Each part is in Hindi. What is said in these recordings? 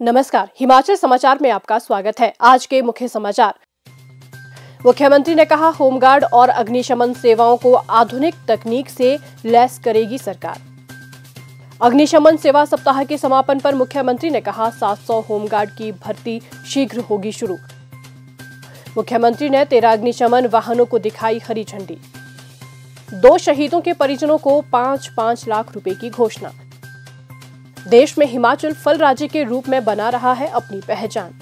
नमस्कार, हिमाचल समाचार में आपका स्वागत है। आज के मुख्य समाचार। मुख्यमंत्री ने कहा, होमगार्ड और अग्निशमन सेवाओं को आधुनिक तकनीक से लैस करेगी सरकार। अग्निशमन सेवा सप्ताह के समापन पर मुख्यमंत्री ने कहा, 700 होमगार्ड की भर्ती शीघ्र होगी शुरू। मुख्यमंत्री ने 13 अग्निशमन वाहनों को दिखाई हरी झंडी। 2 शहीदों के परिजनों को 5-5 लाख रुपए की घोषणा। देश में हिमाचल फल राज्य के रूप में बना रहा है अपनी पहचान।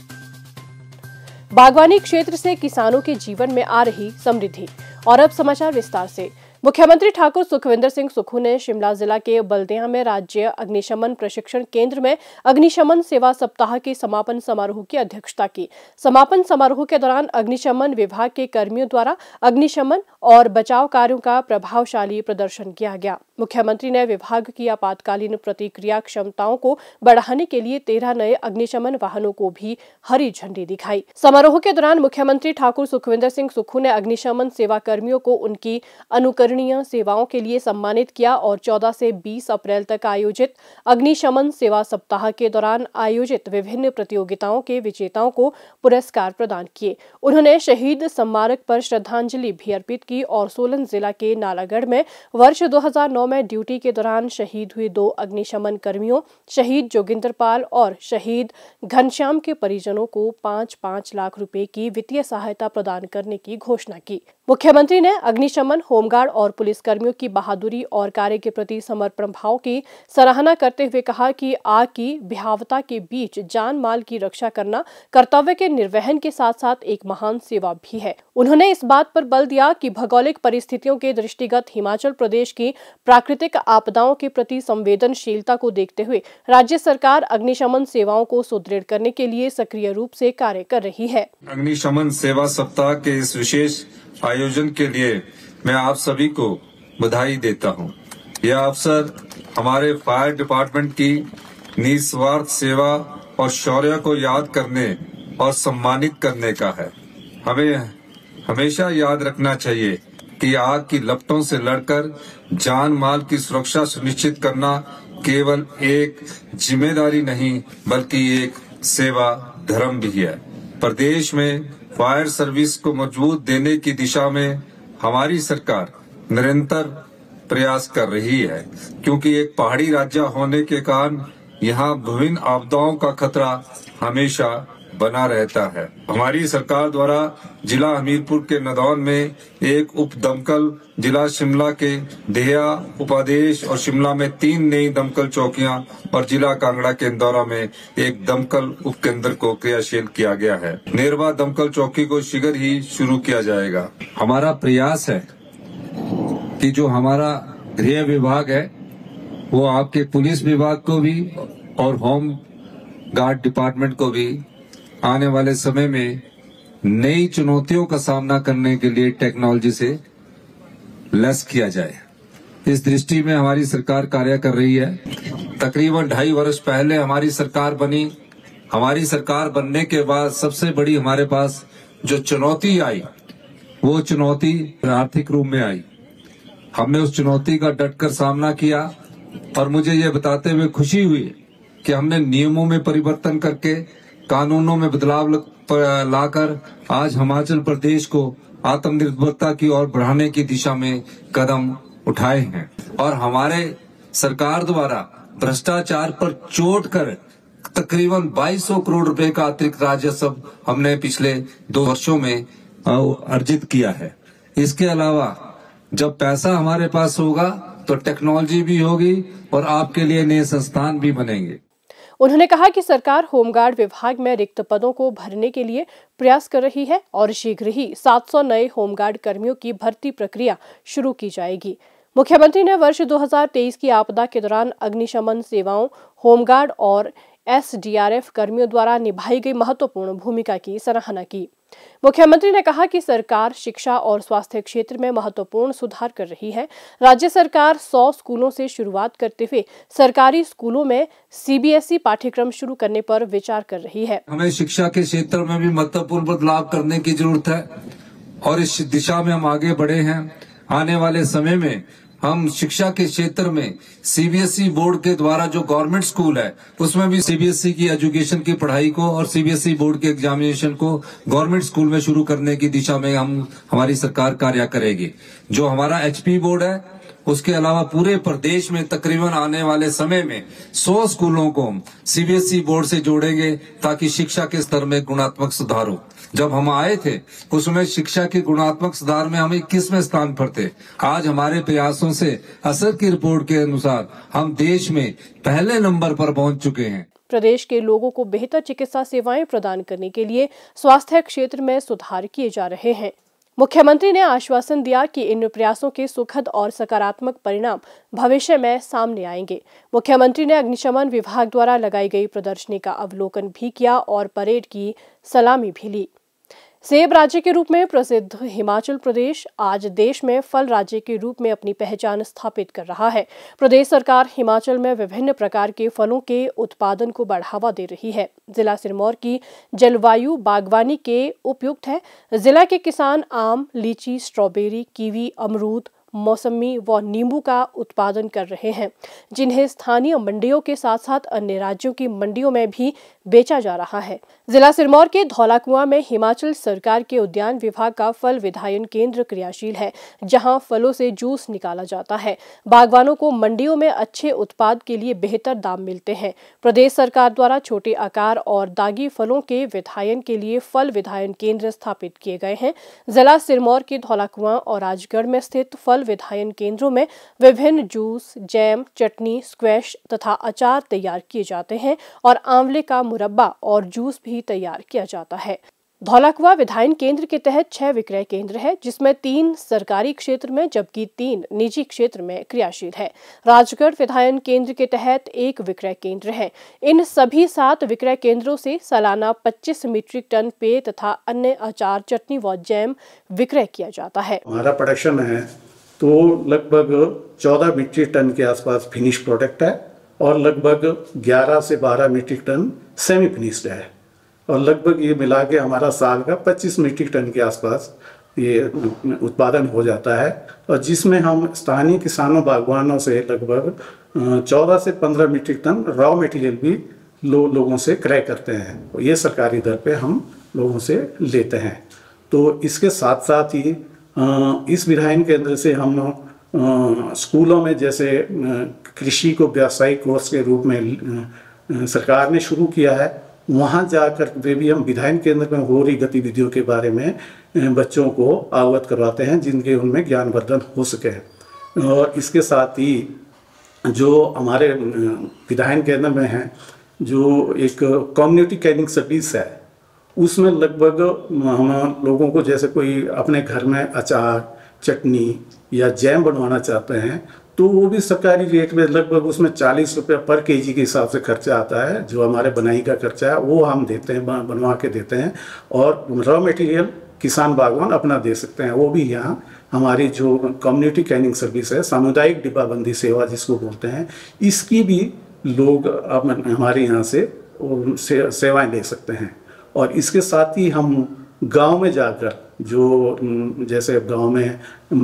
बागवानी क्षेत्र से किसानों के जीवन में आ रही समृद्धि। और अब समाचार विस्तार से। मुख्यमंत्री ठाकुर सुखविंदर सिंह सुक्खू ने शिमला जिला के बल्देया में राज्य अग्निशमन प्रशिक्षण केंद्र में अग्निशमन सेवा सप्ताह के समापन समारोह की अध्यक्षता की। समापन समारोह के दौरान अग्निशमन विभाग के कर्मियों द्वारा अग्निशमन और बचाव कार्यों का प्रभावशाली प्रदर्शन किया गया। मुख्यमंत्री ने विभाग की आपातकालीन प्रतिक्रिया क्षमताओं को बढ़ाने के लिए 13 नए अग्निशमन वाहनों को भी हरी झंडी दिखाई। समारोह के दौरान मुख्यमंत्री ठाकुर सुखविंदर सिंह सुक्खू ने अग्निशमन सेवा कर्मियों को उनकी अनुकरणीय सेवाओं के लिए सम्मानित किया और 14 से 20 अप्रैल तक आयोजित अग्निशमन सेवा सप्ताह के दौरान आयोजित विभिन्न प्रतियोगिताओं के विजेताओं को पुरस्कार प्रदान किए। उन्होंने शहीद स्मारक पर श्रद्धांजलि भी अर्पित की और सोलन जिला के नालागढ़ में वर्ष 2009 में ड्यूटी के दौरान शहीद हुए 2 अग्निशमन कर्मियों शहीद जोगिंदर पाल और शहीद घनश्याम के परिजनों को 5-5 लाख रुपए की वित्तीय सहायता प्रदान करने की घोषणा की। मुख्यमंत्री ने अग्निशमन, होमगार्ड और पुलिस कर्मियों की बहादुरी और कार्य के प्रति समर्पण भाव की सराहना करते हुए कहा कि आग की भयावहता के बीच जान माल की रक्षा करना कर्तव्य के निर्वहन के साथ साथ एक महान सेवा भी है। उन्होंने इस बात पर बल दिया कि भौगोलिक परिस्थितियों के दृष्टिगत हिमाचल प्रदेश की प्राकृतिक आपदाओं के प्रति संवेदनशीलता को देखते हुए राज्य सरकार अग्निशमन सेवाओं को सुदृढ़ करने के लिए सक्रिय रूप से कार्य कर रही है। अग्निशमन सेवा सप्ताह के इस विशेष आयोजन के लिए मैं आप सभी को बधाई देता हूं। यह अवसर हमारे फायर डिपार्टमेंट की निस्वार्थ सेवा और शौर्य को याद करने और सम्मानित करने का है। हमें हमेशा याद रखना चाहिए कि आग की लपटों से लड़कर जान माल की सुरक्षा सुनिश्चित करना केवल एक जिम्मेदारी नहीं बल्कि एक सेवा धर्म भी है। प्रदेश में फायर सर्विस को मजबूत देने की दिशा में हमारी सरकार निरंतर प्रयास कर रही है, क्योंकि एक पहाड़ी राज्य होने के कारण यहाँ विभिन्न आपदाओं का खतरा हमेशा बना रहता है। हमारी सरकार द्वारा जिला हमीरपुर के नदौन में एक उप दमकल, जिला शिमला के देहया, उपादेश और शिमला में 3 नई दमकल चौकियां और जिला कांगड़ा के इंदौरा में एक दमकल उप केंद्र को क्रियाशील किया गया है। नेरवा दमकल चौकी को शीघ्र ही शुरू किया जाएगा। हमारा प्रयास है कि जो हमारा गृह विभाग है वो आपके पुलिस विभाग को भी और होम गार्ड डिपार्टमेंट को भी आने वाले समय में नई चुनौतियों का सामना करने के लिए टेक्नोलॉजी से लैस किया जाए। इस दृष्टि में हमारी सरकार कार्य कर रही है। तकरीबन 2.5 वर्ष पहले हमारी सरकार बनी। हमारी सरकार बनने के बाद सबसे बड़ी हमारे पास जो चुनौती आई वो चुनौती आर्थिक रूप में आई। हमने उस चुनौती का डटकर सामना किया और मुझे ये बताते हुए खुशी हुई कि हमने नियमों में परिवर्तन करके कानूनों में बदलाव लाकर आज हिमाचल प्रदेश को आत्मनिर्भरता की ओर बढ़ाने की दिशा में कदम उठाए हैं। और हमारे सरकार द्वारा भ्रष्टाचार पर चोट कर तकरीबन 2200 करोड़ रुपए का अतिरिक्त राजस्व हमने पिछले 2 वर्षों में अर्जित किया है। इसके अलावा जब पैसा हमारे पास होगा तो टेक्नोलॉजी भी होगी और आपके लिए नए संस्थान भी बनेंगे। उन्होंने कहा कि सरकार होमगार्ड विभाग में रिक्त पदों को भरने के लिए प्रयास कर रही है और शीघ्र ही 700 नए होमगार्ड कर्मियों की भर्ती प्रक्रिया शुरू की जाएगी। मुख्यमंत्री ने वर्ष 2023 की आपदा के दौरान अग्निशमन सेवाओं, होमगार्ड और SDRF कर्मियों द्वारा निभाई गई महत्वपूर्ण भूमिका की सराहना की। मुख्यमंत्री ने कहा कि सरकार शिक्षा और स्वास्थ्य क्षेत्र में महत्वपूर्ण सुधार कर रही है। राज्य सरकार 100 स्कूलों से शुरुआत करते हुए सरकारी स्कूलों में CBSE पाठ्यक्रम शुरू करने पर विचार कर रही है। हमें शिक्षा के क्षेत्र में भी महत्वपूर्ण बदलाव करने की जरूरत है और इस दिशा में हम आगे बढ़े हैं। आने वाले समय में हम शिक्षा के क्षेत्र में सीबीएसई बोर्ड के द्वारा जो गवर्नमेंट स्कूल है उसमें भी सीबीएसई की एजुकेशन की पढ़ाई को और सीबीएसई बोर्ड के एग्जामिनेशन को गवर्नमेंट स्कूल में शुरू करने की दिशा में हमारी सरकार कार्य करेगी। जो हमारा एचपी बोर्ड है उसके अलावा पूरे प्रदेश में तकरीबन आने वाले समय में 100 स्कूलों को हम सीबीएसई बोर्ड से जोड़ेंगे ताकि शिक्षा के स्तर में गुणात्मक सुधार हो। जब हम आए थे उसमें शिक्षा के गुणात्मक सुधार में हम 21वें स्थान पर थे। आज हमारे प्रयासों से असर की रिपोर्ट के अनुसार हम देश में पहले नंबर पर पहुंच चुके हैं। प्रदेश के लोगों को बेहतर चिकित्सा सेवाएं प्रदान करने के लिए स्वास्थ्य क्षेत्र में सुधार किए जा रहे हैं। मुख्यमंत्री ने आश्वासन दिया कि इन प्रयासों के सुखद और सकारात्मक परिणाम भविष्य में सामने आएंगे। मुख्यमंत्री ने अग्निशमन विभाग द्वारा लगाई गई प्रदर्शनी का अवलोकन भी किया और परेड की सलामी भी ली। सेब राज्य के रूप में प्रसिद्ध हिमाचल प्रदेश आज देश में फल राज्य के रूप में अपनी पहचान स्थापित कर रहा है। प्रदेश सरकार हिमाचल में विभिन्न प्रकार के फलों के उत्पादन को बढ़ावा दे रही है। जिला सिरमौर की जलवायु बागवानी के उपयुक्त है। जिला के किसान आम, लीची, स्ट्रॉबेरी, कीवी, अमरूद, मौसमी व नींबू का उत्पादन कर रहे हैं, जिन्हें स्थानीय मंडियों के साथ साथ अन्य राज्यों की मंडियों में भी बेचा जा रहा है। जिला सिरमौर के धौलाकुआं में हिमाचल सरकार के उद्यान विभाग का फल विधायन केंद्र क्रियाशील है, जहां फलों से जूस निकाला जाता है। बागवानों को मंडियों में अच्छे उत्पाद के लिए बेहतर दाम मिलते हैं। प्रदेश सरकार द्वारा छोटे आकार और दागी फलों के विधायन के लिए फल विधायन केंद्र स्थापित किए गए हैं। जिला सिरमौर के धौलाकुआं और राजगढ़ में स्थित फल विधायन केंद्रों में विभिन्न जूस, जैम, चटनी, स्क्वैश तथा अचार तैयार किए जाते हैं और आंवले का मुरब्बा और जूस भी तैयार किया जाता है। धौलाकुआं विधायन केंद्र के तहत 6 विक्रय केंद्र है, जिसमें 3 सरकारी क्षेत्र में जबकि 3 निजी क्षेत्र में क्रियाशील है। राजगढ़ विधायन केंद्र के तहत 1 विक्रय केंद्र है। इन सभी 7 विक्रय केंद्रों से सालाना 25 मीट्रिक टन पेय तथा अन्य अचार, चटनी व जैम विक्रय किया जाता है। हमारा प्रोडक्शन है तो लगभग 14 मीट्रिक टन के आसपास फिनिश प्रोडक्ट है और लगभग 11 से 12 मीट्रिक टन सेमी फिनिश्ड है और लगभग ये मिला के हमारा साल का 25 मीट्रिक टन के आसपास ये उत्पादन हो जाता है और जिसमें हम स्थानीय किसानों बागवानों से लगभग 14 से 15 मीट्रिक टन रॉ मटेरियल भी लोगों से क्रय करते हैं। ये सरकारी दर पे हम लोगों से लेते हैं। तो इसके साथ साथ ही इस विधायन केंद्र से हम स्कूलों में जैसे कृषि को व्यावसायिक कोर्स के रूप में सरकार ने शुरू किया है, वहाँ जाकर वे भी हम विधायन केंद्र में हो रही गतिविधियों के बारे में बच्चों को अवगत करवाते हैं, जिनके उनमें ज्ञानवर्धन हो सके। और इसके साथ ही जो हमारे विधायन केंद्र में है जो एक कम्युनिटी कैनिंग सर्विस है, उसमें लगभग हम लोगों को जैसे कोई अपने घर में अचार, चटनी या जैम बनवाना चाहते हैं तो वो भी सरकारी रेट में लगभग उसमें 40 रुपये पर केजी के हिसाब से खर्चा आता है। जो हमारे बनाई का खर्चा है वो हम देते हैं, बनवा के देते हैं और रॉ मटेरियल किसान बागवान अपना दे सकते हैं। वो भी यहाँ हमारी जो कम्युनिटी कैनिंग सर्विस है, सामुदायिक डिब्बाबंदी सेवा जिसको बोलते हैं, इसकी भी लोग हमारे यहाँ से सेवाएं ले सकते हैं। और इसके साथ ही हम गांव में जाकर जो जैसे गांव में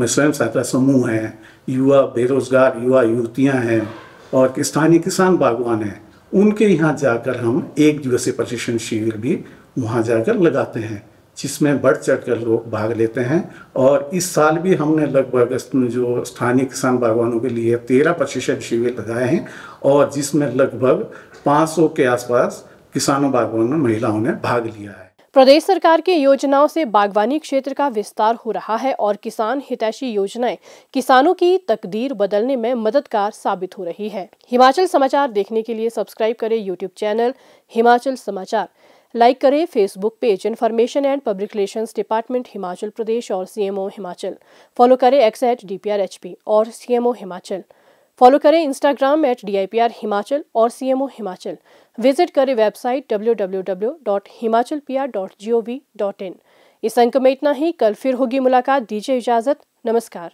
स्वयं सहायता समूह हैं, युवा बेरोजगार युवा युवतियां हैं और स्थानीय किसान बागवान हैं, उनके यहाँ जाकर हम 1 दिवसीय प्रशिक्षण शिविर भी वहाँ जाकर लगाते हैं, जिसमें बढ़ चढ़कर लोग भाग लेते हैं। और इस साल भी हमने लगभग जो स्थानीय किसान बागवानों के लिए 13 प्रशिक्षण शिविर लगाए हैं और जिसमें लगभग 500 के आसपास किसानों बागवानों महिलाओं ने भाग लिया है। प्रदेश सरकार की योजनाओं से बागवानी क्षेत्र का विस्तार हो रहा है और किसान हितैषी योजनाएं किसानों की तकदीर बदलने में मददगार साबित हो रही है। हिमाचल समाचार देखने के लिए सब्सक्राइब करें यूट्यूब चैनल हिमाचल समाचार, लाइक करें Facebook page information and public relations department Himachal Pradesh और CMO हिमाचल, फॉलो करें x@DPRHP और CMO हिमाचल, फॉलो करें इंस्टाग्राम @DIPR हिमाचल और CMO हिमाचल, विजिट करें वेबसाइट www.himachalpr.gov.in। इस अंक में इतना ही। कल फिर होगी मुलाकात। दीजिए इजाजत। नमस्कार।